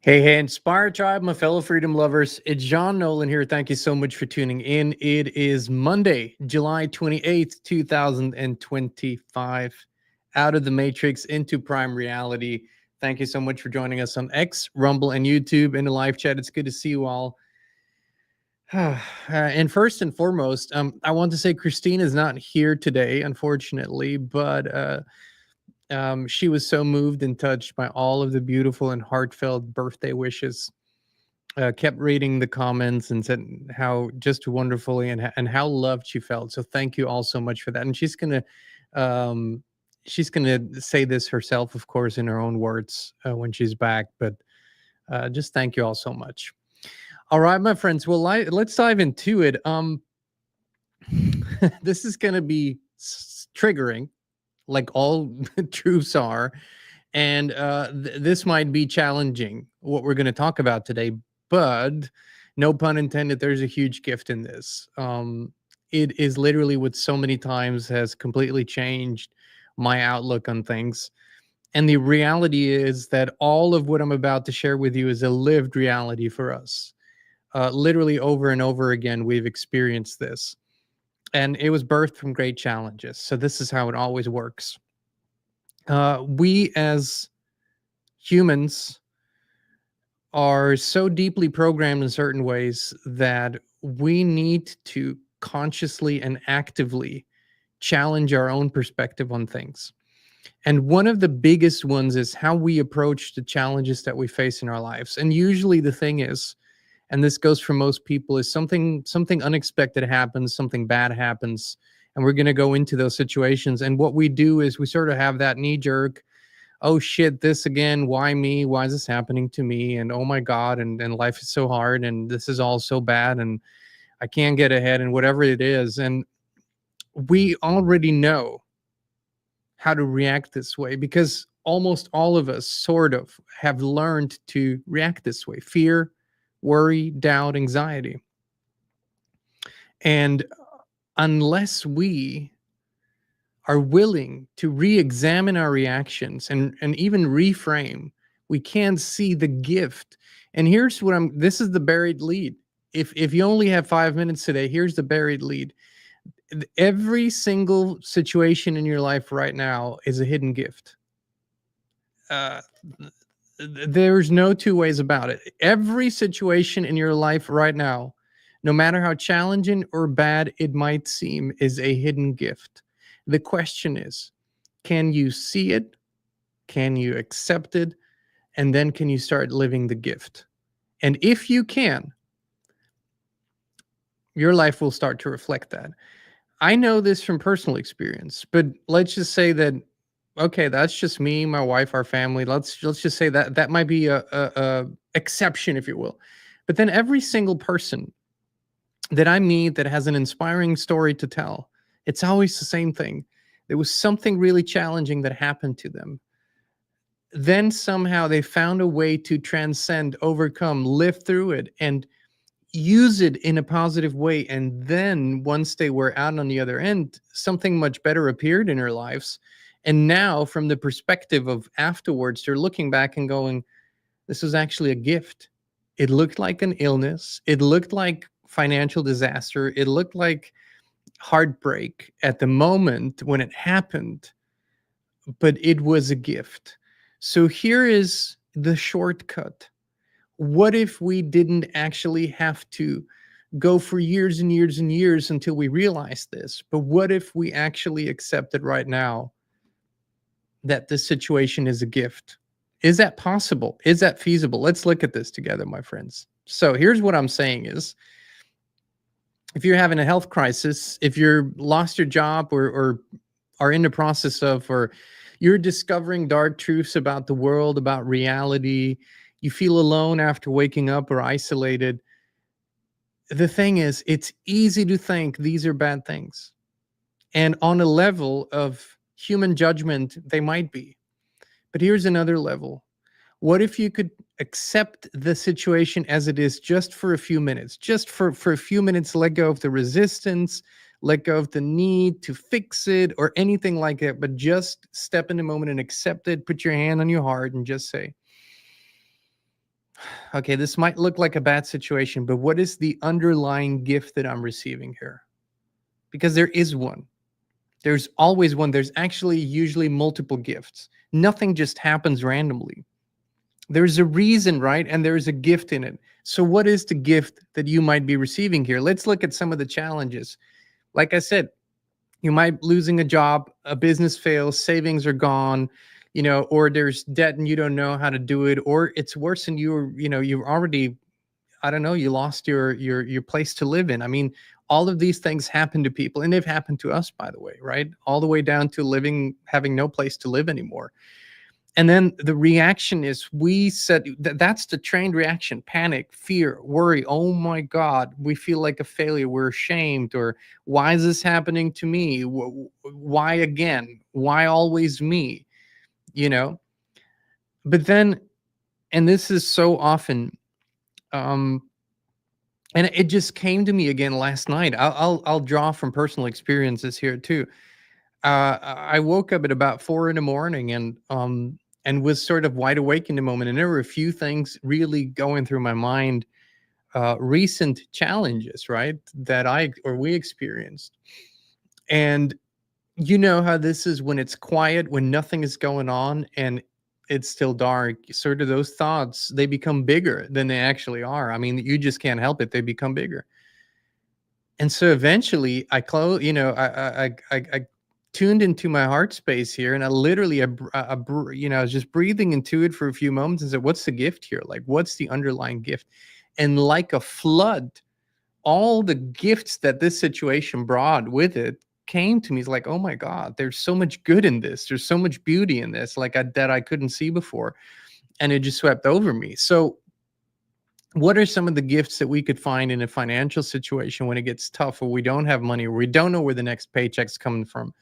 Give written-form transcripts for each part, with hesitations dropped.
Hey, hey, Inspire Tribe, my fellow freedom lovers. It's John Nolan here. Thank you so much for tuning in. It is Monday, July 28th, 2025. Out of the Matrix into Prime Reality. Thank you so much for joining us on X, Rumble, and YouTube in the live chat. It's good to see you all. And first and foremost, I want to say Christine is not here today, unfortunately, but she was so moved and touched by all of the beautiful and heartfelt birthday wishes. Kept reading the comments and said how just wonderfully and how loved she felt. So thank you all so much for that. And um, she's gonna say this herself, of course, in her own words when she's back. But just thank you all so much. All right, my friends. Well, let's dive into it. This is gonna be triggering, like all truths are, and this might be challenging. What we're going to talk about today, but no pun intended, there's a huge gift in this. It is literally what so many times has completely changed my outlook on things. And the reality is that all of what I'm about to share with you is a lived reality for us. Literally over and over again, we've experienced this. And it was birthed from great challenges. So this is how it always works. We as humans are so deeply programmed in certain ways that we need to consciously and actively challenge our own perspective on things. And one of the biggest ones is how we approach the challenges that we face in our lives. And usually the thing is, and this goes for most people, is something unexpected happens, something bad happens, and we're going to go into those situations. And what we do is we sort of have that knee jerk, oh shit, this again, why me, why is this happening to me, and oh my god, and life is so hard, and this is all so bad, and I can't get ahead, and whatever it is. And we already know how to react this way because almost all of us sort of have learned to react this way: fear, worry, doubt, anxiety. And unless we are willing to re-examine our reactions and even reframe, we can't see the gift. And here's what this is the buried lead. If you only have 5 minutes today, here's the buried lead. Every single situation in your life right now is a hidden gift. Uh, there's no two ways about it. Every situation in your life right now, no matter how challenging or bad it might seem, is a hidden gift. The question is, can you see it? Can you accept it? And then can you start living the gift? And if you can, your life will start to reflect that. I know this from personal experience, but let's just say that, okay, that's just me, my wife, our family. Let's just say that that might be a exception, if you will. But then every single person that I meet that has an inspiring story to tell, it's always the same thing. There was something really challenging that happened to them. Then somehow they found a way to transcend, overcome, live through it, and use it in a positive way. And then once they were out on the other end, something much better appeared in their lives. And now, from the perspective of afterwards, they're looking back and going, this was actually a gift. It looked like an illness. It looked like financial disaster. It looked like heartbreak at the moment when it happened, but it was a gift. So here is the shortcut. What if we didn't actually have to go for years and years and years until we realize this? But what if we actually accepted right now that this situation is a gift? Is that possible? Is that feasible? Let's look at this together, my friends. So here's what I'm saying is, if you're having a health crisis, if you're lost your job or are in the process of, or you're discovering dark truths about the world, about reality, you feel alone after waking up or isolated, the thing is, it's easy to think these are bad things. And on a level of human judgment, they might be. But here's another level. What if you could accept the situation as it is just for a few minutes? Just for a few minutes, let go of the resistance, let go of the need to fix it or anything like that, but just step in the moment and accept it. Put your hand on your heart and just say, Okay, this might look like a bad situation, but what is the underlying gift that I'm receiving here? Because there is one. There's always one. There's actually usually multiple gifts. Nothing just happens randomly. There's a reason, right? And there's a gift in it. So, what is the gift that you might be receiving here? Let's look at some of the challenges. Like I said, you might losing a job, a business fails, savings are gone, or there's debt and you don't know how to do it, or it's worse and you've already, I don't know, you lost your place to live in. I mean, all of these things happen to people, and they've happened to us, by the way, right? All the way down to having no place to live anymore. And then the reaction is we said that's the trained reaction: panic, fear, worry. Oh my God, we feel like a failure. We're ashamed. Or why is this happening to me? Why again? Why always me? You know? But then, and this is so often, um, and it just came to me again last night. I'll draw from personal experiences here too. I woke up at about 4 in the morning and was sort of wide awake in the moment. And there were a few things really going through my mind, recent challenges, right, that we experienced. And you know how this is when it's quiet, when nothing is going on and it's still dark, sort of those thoughts, they become bigger than they actually are. I mean, you just can't help it. They become bigger. And so eventually I close, I tuned into my heart space here, and I literally, I was just breathing into it for a few moments and said, what's the gift here? Like, what's the underlying gift? And like a flood, all the gifts that this situation brought with it came to me. It's like, oh my God, there's so much good in this. There's so much beauty in this, that I couldn't see before. And it just swept over me. So what are some of the gifts that we could find in a financial situation when it gets tough, or we don't have money, or we don't know where the next paycheck's coming from,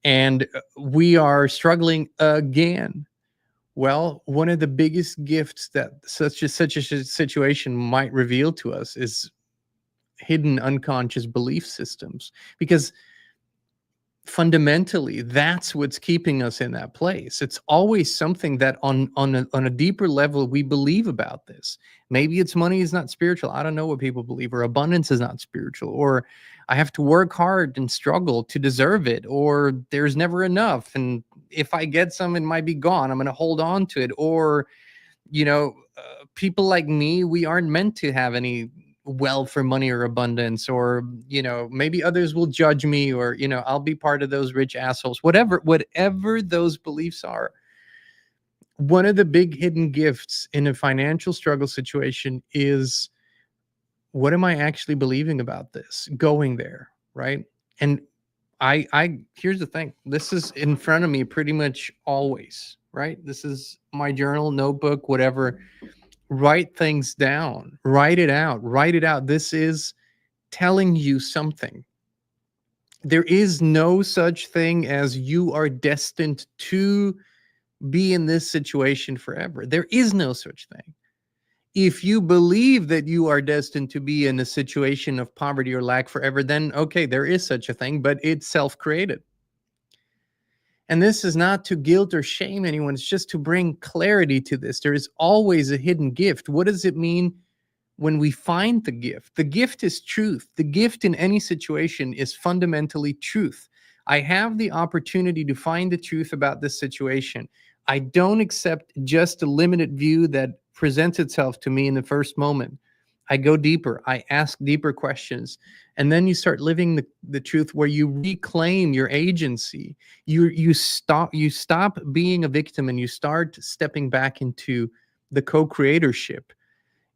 and we are struggling again? Well, one of the biggest gifts that such a situation might reveal to us is hidden unconscious belief systems, because fundamentally that's what's keeping us in that place. It's always something that on a deeper level we believe about this. Maybe it's money is not spiritual. I don't know what people believe, or abundance is not spiritual, or I have to work hard and struggle to deserve it, or there's never enough, and if I get some it might be gone, I'm going to hold on to it, or people like me, we aren't meant to have any wealth or money or abundance, or maybe others will judge me, or I'll be part of those rich assholes, whatever those beliefs are. One of the big hidden gifts in a financial struggle situation is, what am I actually believing about this going there, right? And I here's the thing, this is in front of me pretty much always, right? This is my journal, notebook, whatever. Write things down, write it out, write it out. This is telling you something. There is no such thing as you are destined to be in this situation forever. There is no such thing. If you believe that you are destined to be in a situation of poverty or lack forever, then okay, there is such a thing, but it's self-created. And this is not to guilt or shame anyone. It's just to bring clarity to this. There is always a hidden gift. What does it mean when we find the gift? The gift is truth. The gift in any situation is fundamentally truth. I have the opportunity to find the truth about this situation. I don't accept just a limited view that presents itself to me in the first moment. I go deeper. I ask deeper questions. And then you start living the truth, where you reclaim your agency. You stop being a victim, and you start stepping back into the co-creatorship.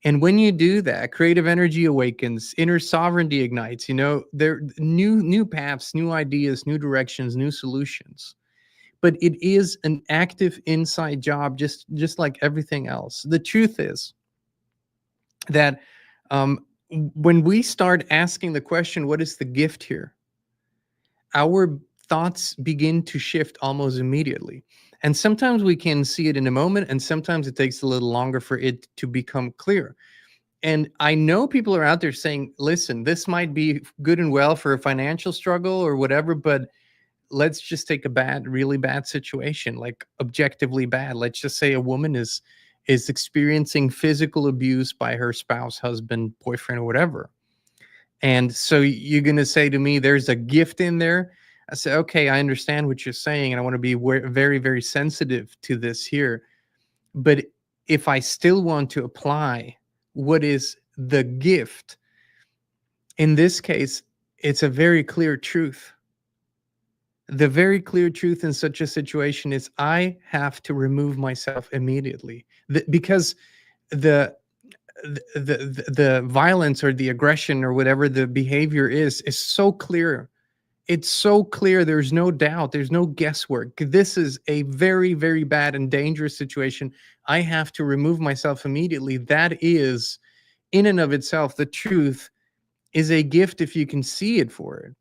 And when you do that, creative energy awakens, inner sovereignty ignites. There are new paths, new ideas, new directions, new solutions. But it is an active inside job, just like everything else. The truth is that when we start asking the question, what is the gift here? Our thoughts begin to shift almost immediately. And sometimes we can see it in a moment, and sometimes it takes a little longer for it to become clear. And I know people are out there saying, listen, this might be good and well for a financial struggle or whatever, but let's just take a really bad situation, like objectively bad. Let's just say a woman is is experiencing physical abuse by her spouse, husband, boyfriend, or whatever. And so you're going to say to me, there's a gift in there. I say, okay, I understand what you're saying. And I want to be very, very sensitive to this here. But if I still want to apply what is the gift, in this case, it's a very clear truth. The very clear truth in such a situation is I have to remove myself immediately. Because the the violence or the aggression or whatever the behavior is so clear. It's so clear. There's no doubt. There's no guesswork. This is a very, very bad and dangerous situation. I have to remove myself immediately. That is, in and of itself, the truth is a gift if you can see it for it.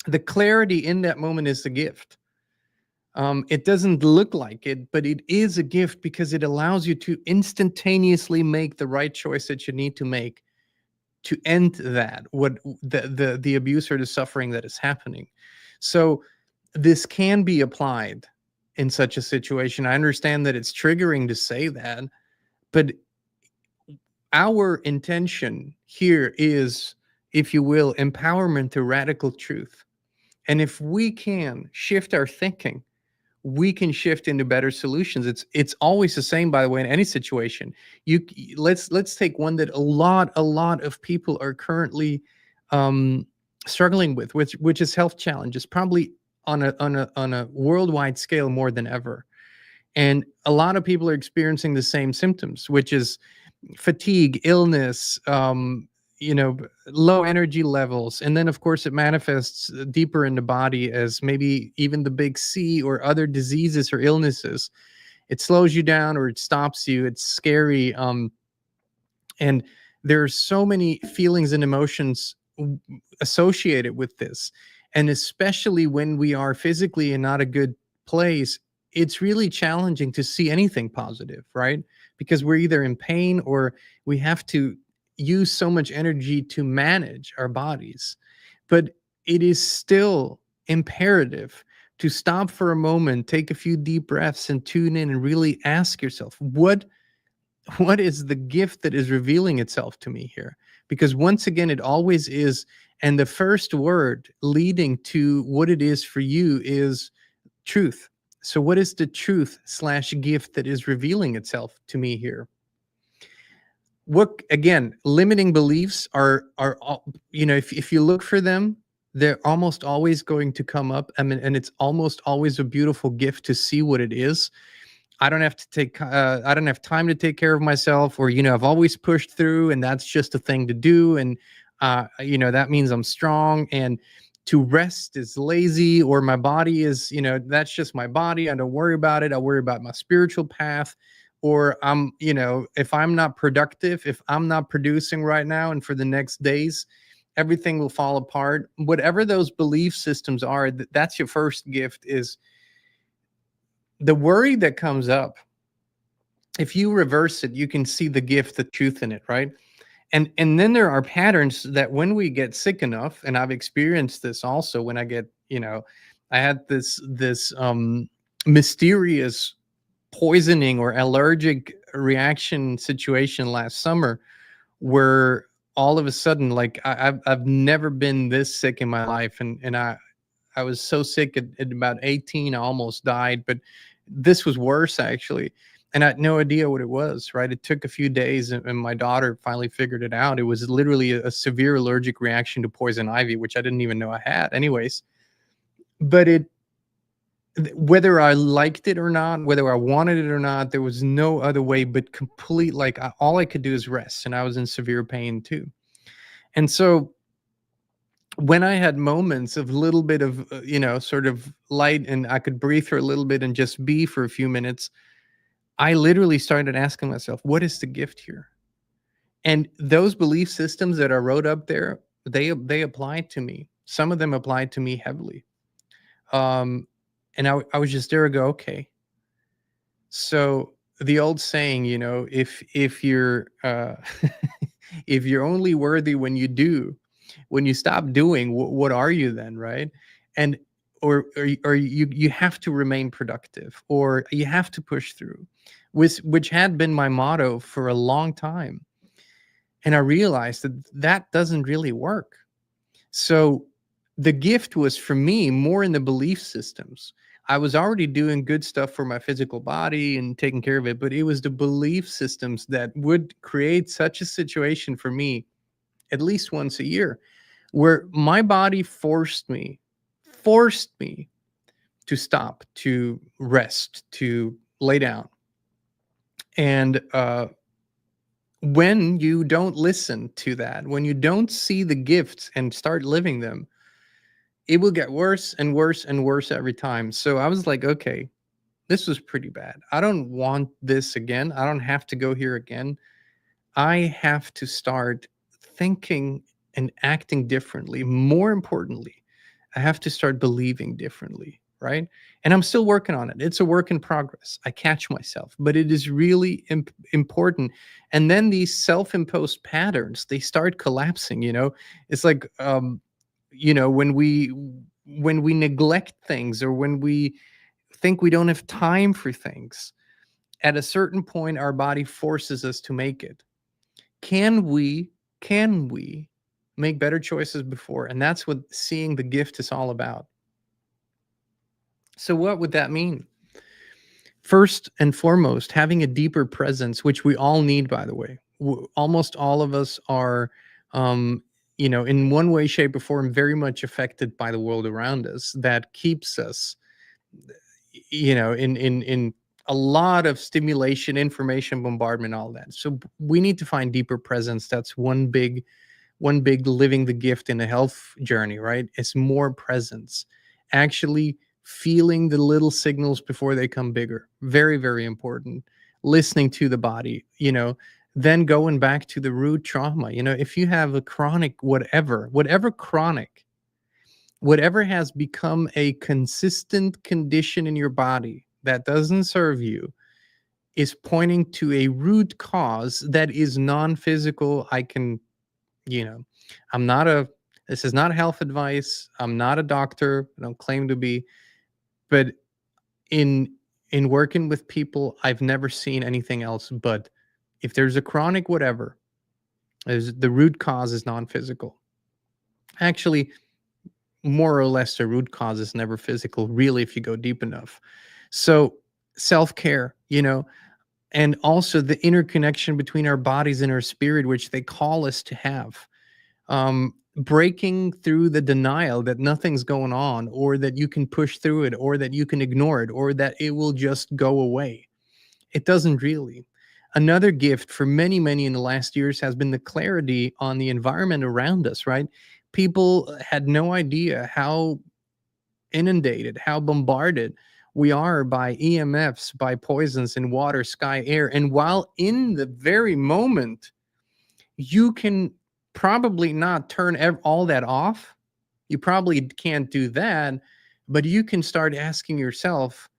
The clarity in that moment is the gift. It doesn't look like it, but it is a gift because it allows you to instantaneously make the right choice that you need to make to end that, what the abuse or the suffering that is happening. So this can be applied in such a situation. I understand that it's triggering to say that, but our intention here is, if you will, empowerment to radical truth. And if we can shift our thinking, we can shift into better solutions. It's always the same, by the way, in any situation. Let's take one that a lot of people are currently struggling with, which is health challenges, probably on a worldwide scale more than ever. And a lot of people are experiencing the same symptoms, which is fatigue, illness, low energy levels. And then, of course, it manifests deeper in the body as maybe even the big C or other diseases or illnesses. It slows you down or it stops you. It's scary. And there are so many feelings and emotions associated with this. And especially when we are physically in not a good place, it's really challenging to see anything positive, right? Because we're either in pain or we have to use so much energy to manage our bodies. But it is still imperative to stop for a moment, take a few deep breaths, and tune in and really ask yourself, what is the gift that is revealing itself to me here? Because once again, it always is. And the first word leading to what it is for you is truth. So what is the truth / gift that is revealing itself to me here? What, again, limiting beliefs are if you look for them, they're almost always going to come up. I mean, and it's almost always a beautiful gift to see what it is. I don't have time to take care of myself, or, I've always pushed through and that's just a thing to do. And, that means I'm strong, and to rest is lazy, or my body is, that's just my body. I don't worry about it. I worry about my spiritual path. Or if I'm not productive, if I'm not producing right now and for the next days, everything will fall apart. Whatever those belief systems are, that's your first gift, is the worry that comes up. If you reverse it, you can see the gift, the truth in it, right? And then there are patterns that when we get sick enough, and I've experienced this also when I get, I had this mysterious poisoning or allergic reaction situation last summer, where all of a sudden, like I've never been this sick in my life, and I was so sick at about 18, I almost died, but this was worse actually. And I had no idea what it was, right? It took a few days, and my daughter finally figured it out. It was literally a severe allergic reaction to poison ivy, which I didn't even know I had anyways. But whether I liked it or not, whether I wanted it or not, there was no other way but complete, like all I could do is rest, and I was in severe pain too. And so when I had moments of little bit of, sort of light, and I could breathe for a little bit and just be for a few minutes, I literally started asking myself, what is the gift here? And those belief systems that I wrote up there, they applied to me. Some of them applied to me heavily. And I was just there to go, okay. So the old saying, if you're if you're only worthy when you do, when you stop doing, what are you then, right? And or you have to remain productive, or you have to push through, which had been my motto for a long time. And I realized that that doesn't really work. So the gift was for me more in the belief systems. I was already doing good stuff for my physical body and taking care of it, but it was the belief systems that would create such a situation for me at least once a year where my body forced me to stop, to rest, to lay down. And when you don't listen to that, when you don't see the gifts and start living them, it will get worse and worse and worse every time. So I was like, okay, this was pretty bad. I don't want this again. I don't have to go here again. I have to start thinking and acting differently. More importantly, I have to start believing differently, right? And I'm still working on it. It's a work in progress. I catch myself, but it is really important. And then these self-imposed patterns, they start collapsing, It's like when we neglect things, or when we think we don't have time for things, at a certain point our body forces us to make it. Can we make better choices before? And that's what seeing the gift is all about. So what would that mean? First and foremost, having a deeper presence, which we all need, by the way. Almost all of us are, in one way, shape, or form, very much affected by the world around us. That keeps us, in a lot of stimulation, information bombardment, all that. So we need to find deeper presence. That's one big living the gift in a health journey, right? It's more presence, actually feeling the little signals before they come bigger. Very, very important. Listening to the body, then going back to the root trauma. If you have a chronic whatever chronic, whatever has become a consistent condition in your body that doesn't serve you, is pointing to a root cause that is non-physical. you know, this is not health advice. I'm not a doctor. I don't claim to be, but in working with people, I've never seen anything else. But if there's a chronic whatever, the root cause is non-physical. Actually, more or less, the root cause is never physical, really, if you go deep enough. So self-care, and also the interconnection between our bodies and our spirit, which they call us to have. Breaking through the denial that nothing's going on, or that you can push through it, or that you can ignore it, or that it will just go away. It doesn't really. Another gift for many, many in the last years has been the clarity on the environment around us, right? People had no idea how inundated, how bombarded we are by EMFs, by poisons in water, sky, air. And while in the very moment, you can probably not turn all that off. You probably can't do that, but you can start asking yourself,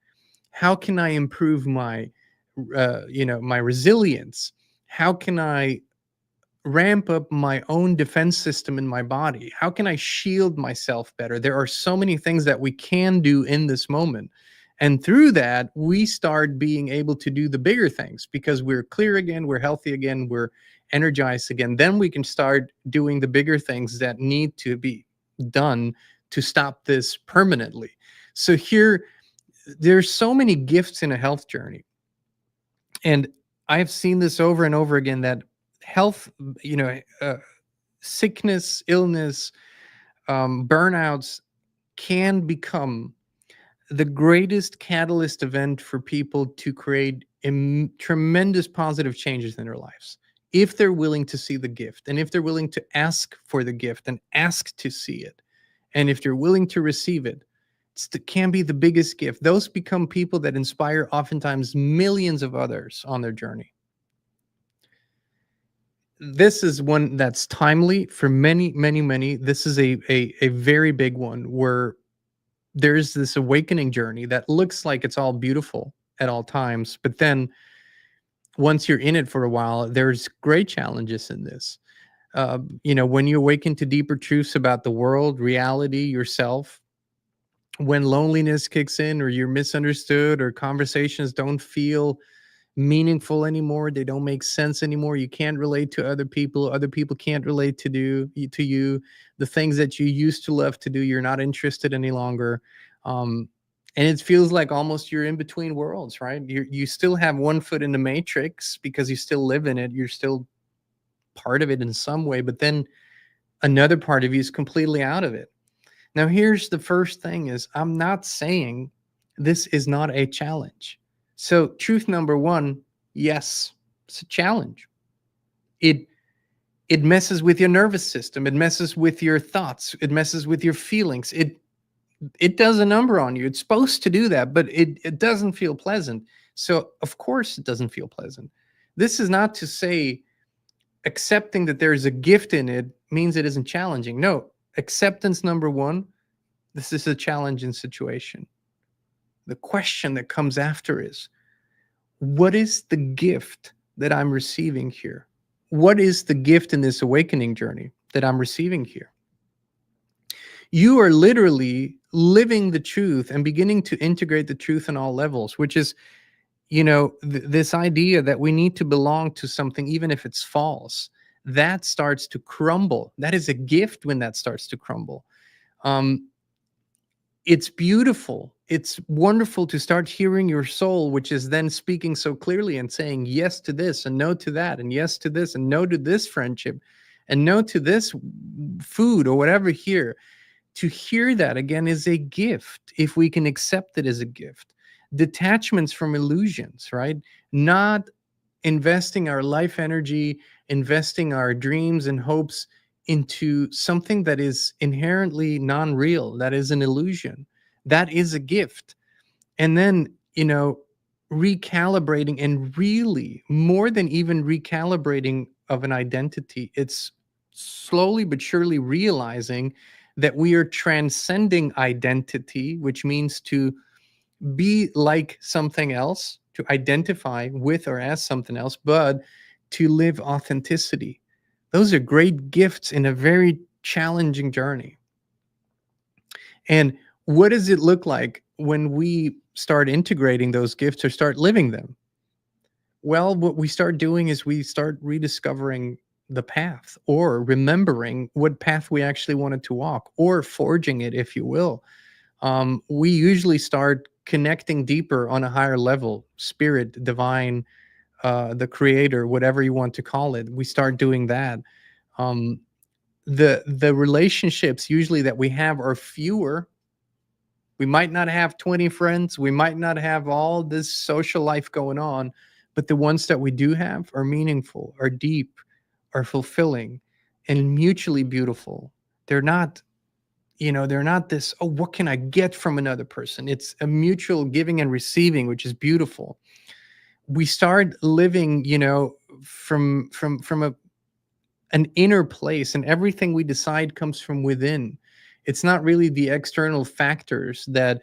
how can I improve my resilience? How can I ramp up my own defense system in my body? How can I shield myself better? There are so many things that we can do in this moment. And through that, we start being able to do the bigger things because we're clear again, we're healthy again, we're energized again. Then we can start doing the bigger things that need to be done to stop this permanently. So there's so many gifts in a health journey. And I've seen this over and over again, that health, sickness, illness, burnouts can become the greatest catalyst event for people to create tremendous positive changes in their lives. If they're willing to see the gift, and if they're willing to ask for the gift and ask to see it, and if they're willing to receive it, it can be the biggest gift. Those become people that inspire oftentimes millions of others on their journey. This is one that's timely for many, many, many. This is a very big one where there's this awakening journey that looks like it's all beautiful at all times. But then once you're in it for a while, there's great challenges in this. When you awaken to deeper truths about the world, reality, yourself, when loneliness kicks in, or you're misunderstood, or conversations don't feel meaningful anymore, they don't make sense anymore, you can't relate to other people can't relate to you, the things that you used to love to do, you're not interested any longer. Um, and it feels like almost you're in between worlds, right? You still have one foot in the matrix because you still live in it, you're still part of it in some way, but then another part of you is completely out of it. Now, here's the first thing: is I'm not saying this is not a challenge. So, truth number one, yes, it's a challenge. It it messes with your nervous system, it messes with your thoughts, it messes with your feelings. It does a number on you. It's supposed to do that, but it doesn't feel pleasant. So, of course it doesn't feel pleasant. This is not to say accepting that there is a gift in it means it isn't challenging. No, acceptance number one, this is a challenging situation. The question that comes after is, what is the gift that I'm receiving here? What is the gift in this awakening journey that I'm receiving here? You are literally living the truth and beginning to integrate the truth on all levels, which is, this idea that we need to belong to something, even if it's false, that starts to crumble. That is a gift when that starts to crumble. Um, it's beautiful. It's wonderful to start hearing your soul, which is then speaking so clearly and saying yes to this and no to that, and yes to this and no to this friendship, and no to this food or whatever here. To hear that again is a gift if we can accept it as a gift. Detachments from illusions, right? Not investing our life energy, investing our dreams and hopes into something that is inherently non-real, that is an illusion. That is a gift. And then, recalibrating, and really more than even recalibrating of an identity, it's slowly but surely realizing that we are transcending identity, which means to be like something else, to identify with or as something else, but to live authenticity. Those are great gifts in a very challenging journey. And what does it look like when we start integrating those gifts or start living them? Well, what we start doing is we start rediscovering the path, or remembering what path we actually wanted to walk, or forging it, if you will. We usually start connecting deeper on a higher level: spirit, divine, the creator, whatever you want to call it. We start doing that. Um, the relationships usually that we have are fewer. We might not have 20 friends, we might not have all this social life going on, but the ones that we do have are meaningful, are deep, are fulfilling, and mutually beautiful. They're not, they're not this, oh, what can I get from another person? It's a mutual giving and receiving, which is beautiful. We start living, from an inner place, and everything we decide comes from within. It's not really the external factors that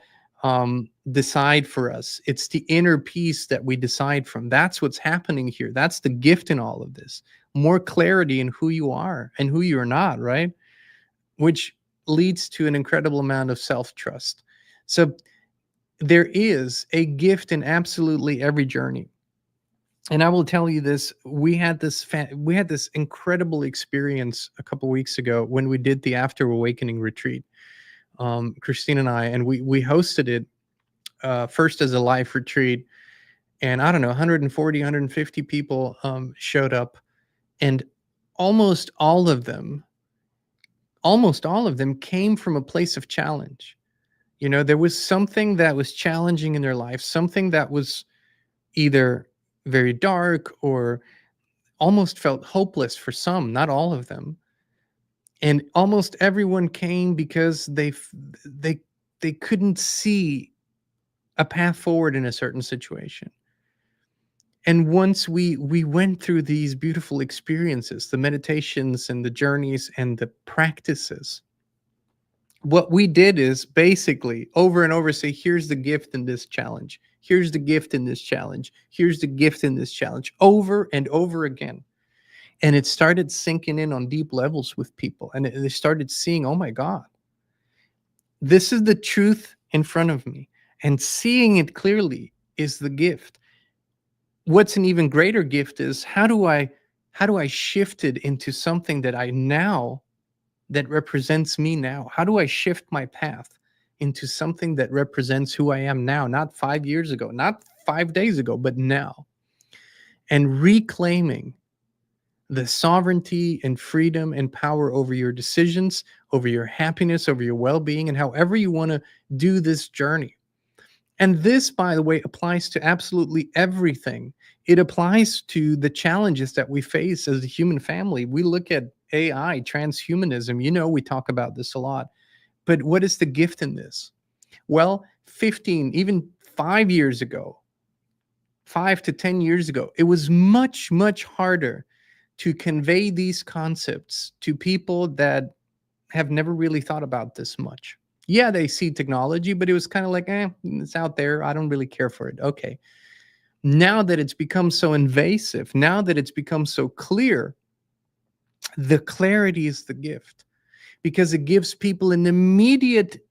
decide for us. It's the inner peace that we decide from. That's what's happening here. That's the gift in all of this. More clarity in who you are and who you're not, right? Which leads to an incredible amount of self-trust. So there is a gift in absolutely every journey. And I will tell you this: we had this incredible experience a couple weeks ago when we did the After Awakening retreat. Christine and I, and we hosted it first as a live retreat, and I don't know, 140, 150 people showed up, and almost all of them, came from a place of challenge. There was something that was challenging in their life, something that was either very dark or almost felt hopeless for some, not all of them. And almost everyone came because they couldn't see a path forward in a certain situation. And once we went through these beautiful experiences, the meditations and the journeys and the practices, what we did is basically over and over say, here's the gift in this challenge, here's the gift in this challenge, here's the gift in this challenge, over and over again. And it started sinking in on deep levels with people, and they started seeing, oh my God, this is the truth in front of me, and seeing it clearly is the gift. What's an even greater gift is how do I shift it into something that I now that represents me now? How do I shift my path into something that represents who I am now, not 5 years ago, not 5 days ago, but now? And reclaiming the sovereignty and freedom and power over your decisions, over your happiness, over your well-being, and however you want to do this journey. And this, by the way, applies to absolutely everything. It applies to the challenges that we face as a human family. We look at AI, transhumanism, we talk about this a lot. But what is the gift in this? Well, 15, even 5 years ago, 5 to 10 years ago, it was much, much harder to convey these concepts to people that have never really thought about this much. Yeah, they see technology, but it was kind of like, it's out there. I don't really care for it. Okay. Now that it's become so invasive, now that it's become so clear, the clarity is the gift because it gives people an immediate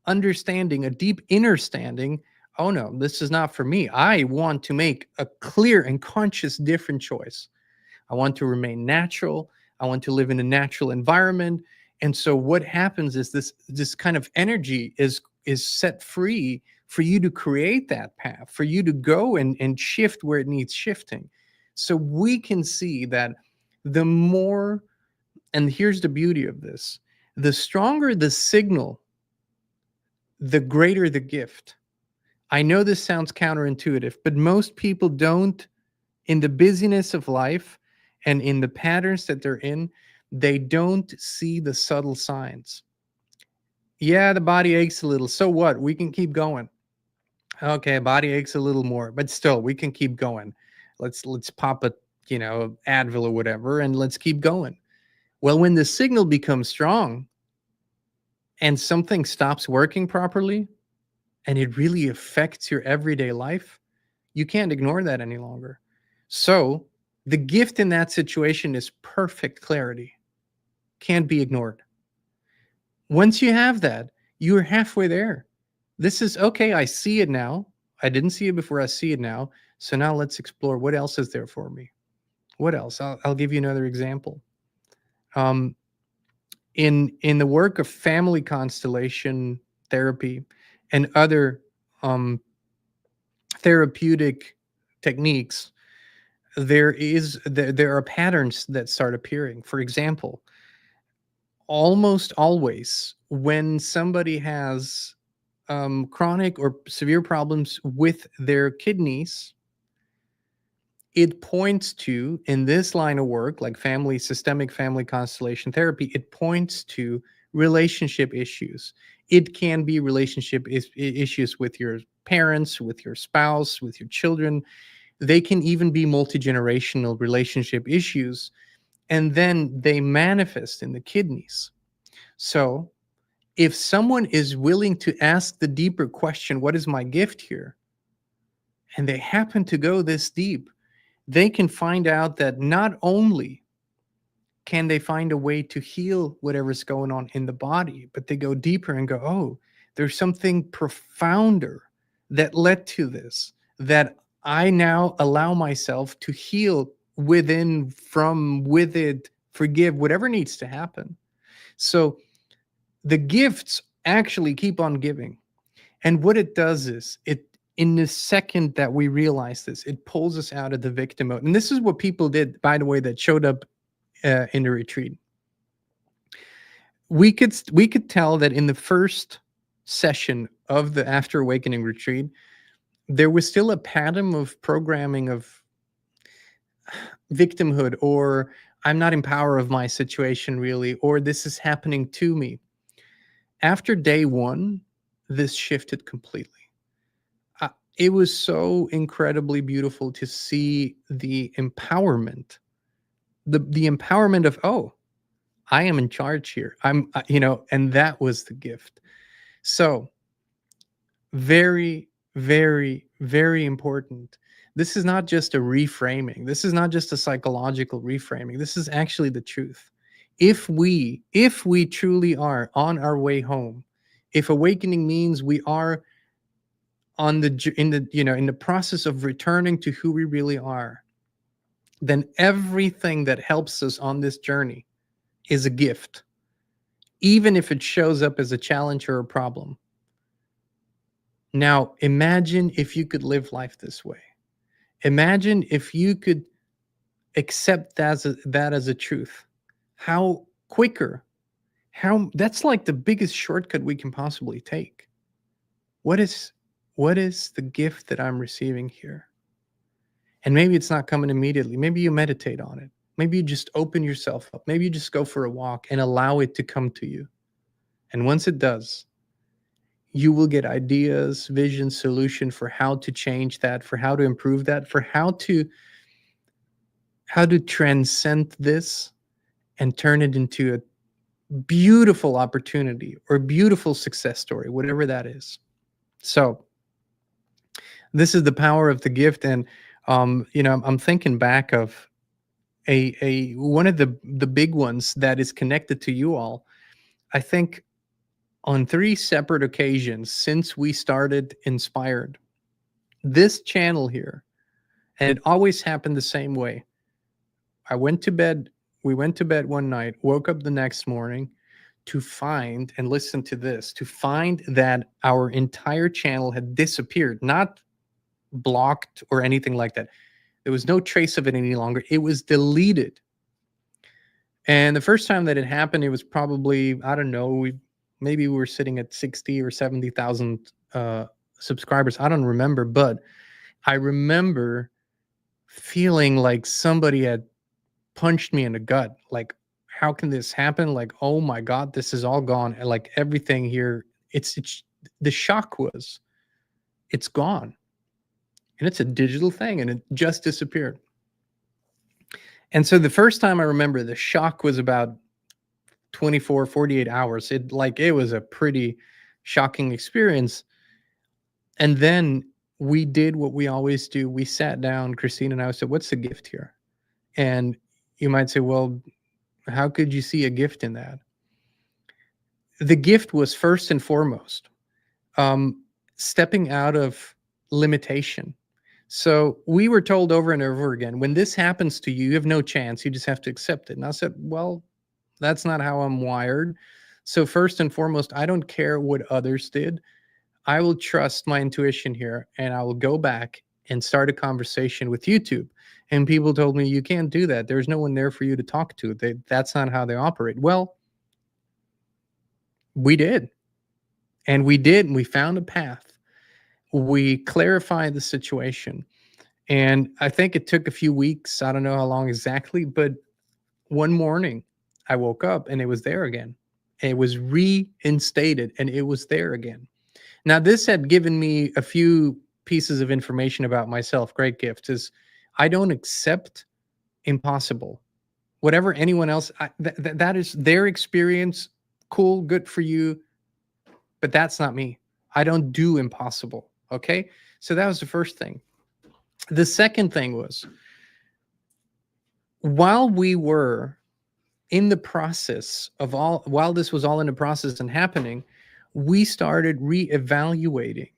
understanding, a deep understanding. Oh no, this is not for me. I want to make a clear and conscious different choice. I want to remain natural. I want to live in a natural environment. And so what happens is this kind of energy is set free for you to create that path, for you to go and shift where it needs shifting. So we can see that the more, and here's the beauty of this, the stronger the signal, the greater the gift. I know this sounds counterintuitive, but most people don't, in the busyness of life and in the patterns that they're in, they don't see the subtle signs. Yeah, the body aches a little. So what? We can keep going. Okay, body aches a little more, but still we can keep going. Let's pop a, Advil or whatever, and let's keep going. Well, when the signal becomes strong and something stops working properly and it really affects your everyday life, you can't ignore that any longer. So the gift in that situation is perfect clarity. Can't be ignored. Once you have that, you're halfway there. This is okay. I see it now. I didn't see it before. I see it now. So now let's explore what else is there for me. What else? I'll give you another example. In the work of family constellation therapy and other therapeutic techniques, there are patterns that start appearing. For example, almost always when somebody has chronic or severe problems with their kidneys, it points to, in this line of work, like systemic family constellation therapy, it points to relationship issues. It can be relationship issues with your parents, with your spouse, with your children. They can even be multi-generational relationship issues, and then they manifest in the kidneys. So if someone is willing to ask the deeper question, what is my gift here? And they happen to go this deep, they can find out that not only can they find a way to heal whatever's going on in the body, but they go deeper and go, oh, there's something profounder that led to this, that I now allow myself to heal within, from, with it, forgive, whatever needs to happen. So the gifts actually keep on giving. And what it does is, in the second that we realize this, it pulls us out of the victim mode. And this is what people did, by the way, that showed up in the retreat. We could tell that in the first session of the After Awakening retreat, there was still a pattern of programming of victimhood, or I'm not in power of my situation really, or this is happening to me. After day one, this shifted completely. It was so incredibly beautiful to see the empowerment, the empowerment of, oh, I am in charge here. And that was the gift. So very, very, very important. This is not just a reframing. This is not just a psychological reframing. This is actually the truth. If we truly are on our way home, If awakening means we are in the process of returning to who we really are, then everything that helps us on this journey is a gift, even if it shows up as a challenge or a problem. Now, imagine if you could live life this way. Imagine if you could accept that as a truth. How quicker, how that's like the biggest shortcut we can possibly take. What is the gift that I'm receiving here? And maybe it's not coming immediately. Maybe you meditate on it. Maybe you just open yourself up. Maybe you just go for a walk and allow it to come to you. And once it does, you will get ideas, vision, solution for how to change that, for how to improve that, for how to transcend this and turn it into a beautiful opportunity or a beautiful success story, whatever that is. So this is the power of the gift. And I'm thinking back of a one of the big ones that is connected to you all. I think on 3 separate occasions since we started Inspired, this channel here, and it always happened the same way. We went to bed one night, woke up the next morning to find, and listen to this, to find that our entire channel had disappeared, not blocked or anything like that. There was no trace of it any longer. It was deleted. And the first time that it happened, it was probably, I don't know, maybe we were sitting at 60 or 70,000 subscribers. I don't remember, but I remember feeling like somebody had punched me in the gut. Like, how can this happen? Like, oh my God, this is all gone. Like everything here, it's the shock was, it's gone. And it's a digital thing and it just disappeared. And so the first time I remember, the shock was about 24, 48 hours. It was a pretty shocking experience. And then we did what we always do. We sat down, Christine and I said, what's the gift here? And you might say, well, how could you see a gift in that? The gift was first and foremost, stepping out of limitation. So we were told over and over again, when this happens to you, you have no chance. You just have to accept it. And I said, well, that's not how I'm wired. So first and foremost, I don't care what others did. I will trust my intuition here, and I will go back and start a conversation with YouTube. And people told me, you can't do that. There's no one there for you to talk to. That's not how they operate. Well, we did. And we found a path. We clarified the situation. And I think it took a few weeks. I don't know how long exactly, but one morning I woke up and it was there again. It was reinstated and it was there again. Now, this had given me a few pieces of information about myself. Great gift is I don't accept impossible. Whatever anyone else, that is their experience. Cool, good for you. But that's not me. I don't do impossible. Okay. So that was the first thing. The second thing was, while we were in the process of while this was all in the process and happening, we started reevaluating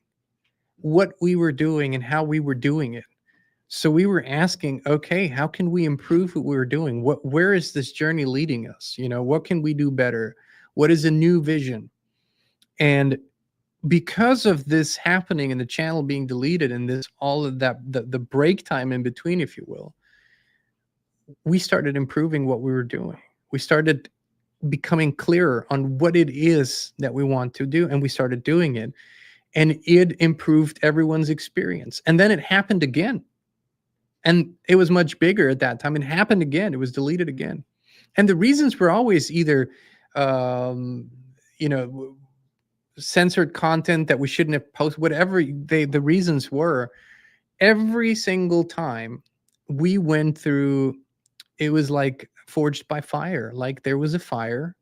what we were doing and how we were doing it. So we were asking, okay, how can we improve what we were doing? Where is this journey leading us? What can we do better? What is a new vision? And because of this happening and the channel being deleted and this, all of that, the break time in between, if you will, we started improving what we were doing. We started becoming clearer on what it is that we want to do, and we started doing it, and it improved everyone's experience. And then it happened again, and it was much bigger at that time. It happened again. It was deleted again. And the reasons were always either censored content that we shouldn't have posted, whatever the reasons were. Every single time we went through, it was like forged by fire. Like there was a fire.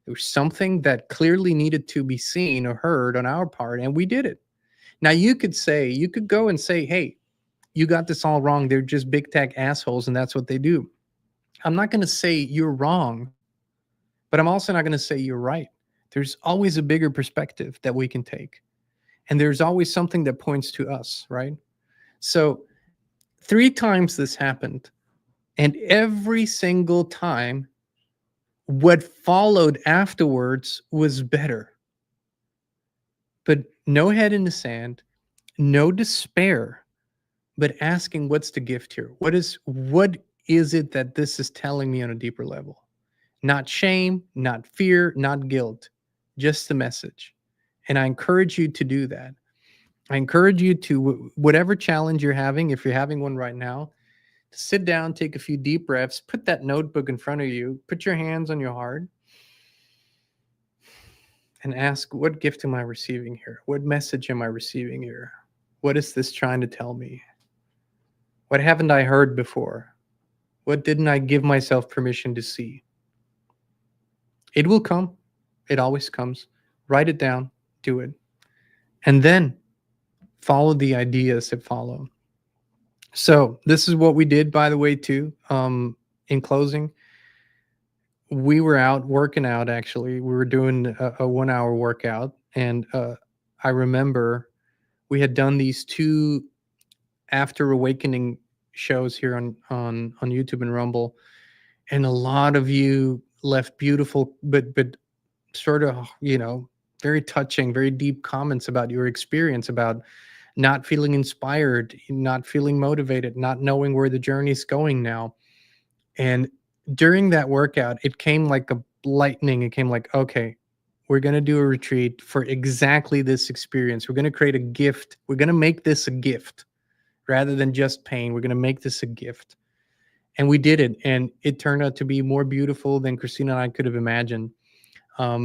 There was something that clearly needed to be seen or heard on our part, and we did it. Now you could go and say, hey, you got this all wrong. They're just big tech assholes, and that's what they do. I'm not going to say you're wrong, but I'm also not going to say you're right. There's always a bigger perspective that we can take. And there's always something that points to us, right? So 3 times this happened. And every single time, what followed afterwards was better. But no head in the sand, no despair, but asking, what's the gift here? What is it that this is telling me on a deeper level? Not shame, not fear, not guilt, just the message. And I encourage you to do that. I encourage you to, whatever challenge you're having, if you're having one right now, sit down, take a few deep breaths, put that notebook in front of you, put your hands on your heart, and ask, what gift am I receiving here? What message am I receiving here? What is this trying to tell me? What haven't I heard before? What didn't I give myself permission to see? It will come. It always comes. Write it down. Do it. And then follow the ideas that follow. So this is what we did, by the way, too. In closing, we were out working out, actually. We were doing a 1-hour workout. And I remember we had done these 2 After Awakening shows here on YouTube and Rumble. And a lot of you left beautiful, but sort of, very touching, very deep comments about your experience, about not feeling inspired, not feeling motivated, not knowing where the journey's going now. And during that workout, it came like a lightning. It came like, okay, we're going to do a retreat for exactly this experience. We're going to create a gift. We're going to make this a gift rather than just pain. We're going to make this a gift. And we did it. And it turned out to be more beautiful than Christina and I could have imagined.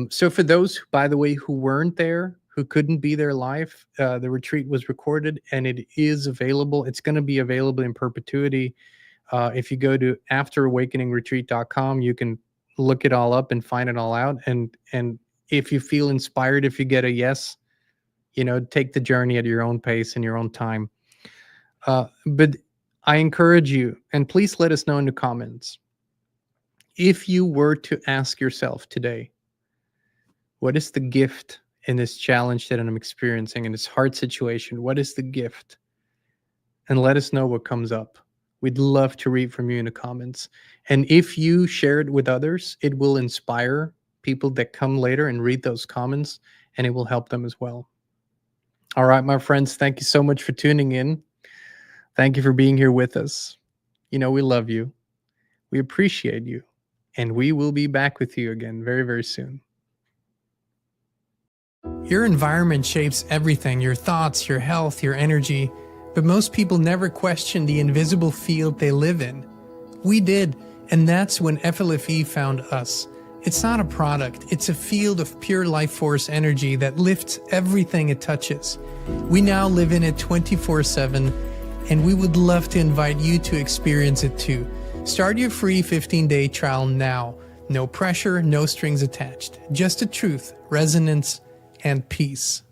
So for those, by the way, who weren't there, who couldn't be there live, the retreat was recorded and it is available. It's going to be available in perpetuity. If you go to afterawakeningretreat.com, you can look it all up and find it all out. And if you feel inspired, if you get a yes, take the journey at your own pace and your own time. But I encourage you, and please let us know in the comments, if you were to ask yourself today, what is the gift in this challenge that I'm experiencing, in this hard situation? What is the gift? And let us know what comes up. We'd love to read from you in the comments. And if you share it with others, it will inspire people that come later and read those comments, and it will help them as well. All right, my friends, thank you so much for tuning in. Thank you for being here with us. We love you. We appreciate you. And we will be back with you again very, very soon. Your environment shapes everything, your thoughts, your health, your energy. But most people never question the invisible field they live in. We did, and that's when FLFE found us. It's not a product, it's a field of pure life force energy that lifts everything it touches. We now live in it 24/7, and we would love to invite you to experience it too. Start your free 15-day trial now. No pressure, no strings attached. Just the truth, resonance, and peace.